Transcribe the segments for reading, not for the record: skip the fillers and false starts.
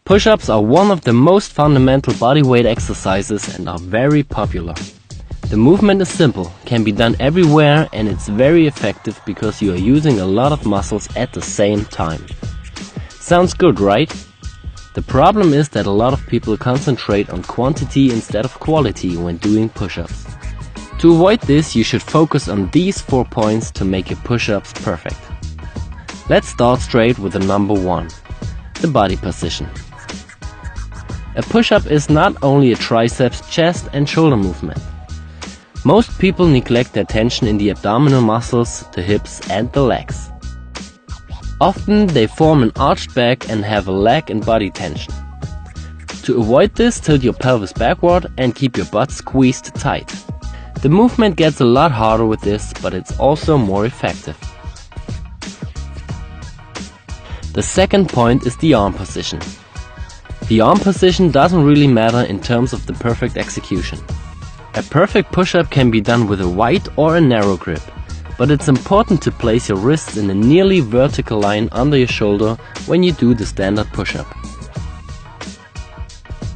Push-ups are one of the most fundamental bodyweight exercises and are very popular. The movement is simple, can be done everywhere, and it's very effective because you are using a lot of muscles at the same time. Sounds good, right? The problem is that a lot of people concentrate on quantity instead of quality when doing push-ups. To avoid this, you should focus on these 4 points to make your push-ups perfect. Let's start straight with the number 1, the body position. A push-up is not only a triceps, chest and shoulder movement. Most people neglect their tension in the abdominal muscles, the hips and the legs. Often they form an arched back and have a leg and body tension. To avoid this, tilt your pelvis backward and keep your butt squeezed tight. The movement gets a lot harder with this, but it's also more effective. The second point is the arm position. The arm position doesn't really matter in terms of the perfect execution. A perfect push-up can be done with a wide or a narrow grip, but it's important to place your wrists in a nearly vertical line under your shoulder when you do the standard push-up.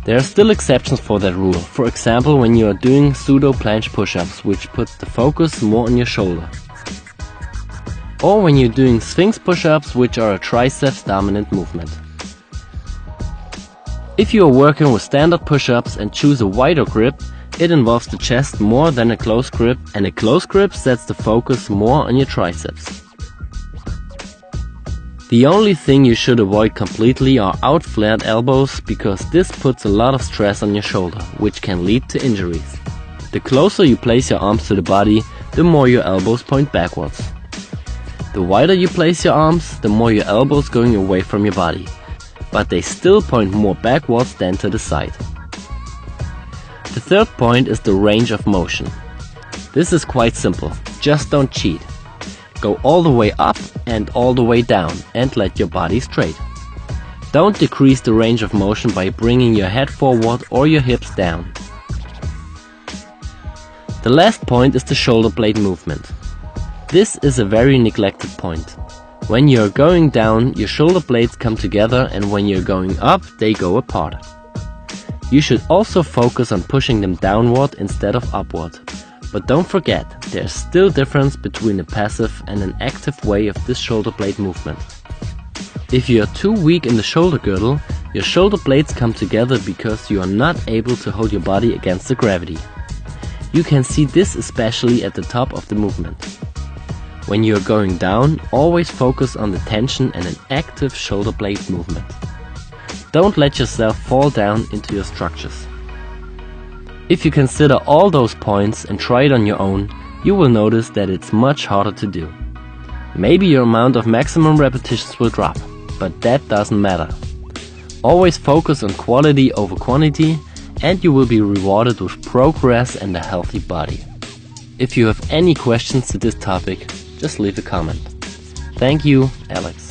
There are still exceptions for that rule, for example when you are doing pseudo planche push-ups, which puts the focus more on your shoulder. Or when you're doing sphinx push-ups, which are a triceps dominant movement. If you are working with standard push-ups and choose a wider grip, it involves the chest more than a close grip, and a close grip sets the focus more on your triceps. The only thing you should avoid completely are out-flared elbows, because this puts a lot of stress on your shoulder, which can lead to injuries. The closer you place your arms to the body, the more your elbows point backwards. The wider you place your arms, the more your elbows going away from your body, but they still point more backwards than to the side. The third point is the range of motion. This is quite simple, just don't cheat. Go all the way up and all the way down and let your body straight. Don't decrease the range of motion by bringing your head forward or your hips down. The last point is the shoulder blade movement. This is a very neglected point. When you're going down, your shoulder blades come together, and when you're going up, they go apart. You should also focus on pushing them downward instead of upward. But don't forget, there's still difference between a passive and an active way of this shoulder blade movement. If you are too weak in the shoulder girdle, your shoulder blades come together because you are not able to hold your body against the gravity. You can see this especially at the top of the movement. When you are going down, always focus on the tension and an active shoulder blade movement. Don't let yourself fall down into your structures. If you consider all those points and try it on your own, you will notice that it's much harder to do. Maybe your amount of maximum repetitions will drop, but that doesn't matter. Always focus on quality over quantity, and you will be rewarded with progress and a healthy body. If you have any questions to this topic, just leave a comment. Thank you, Alex.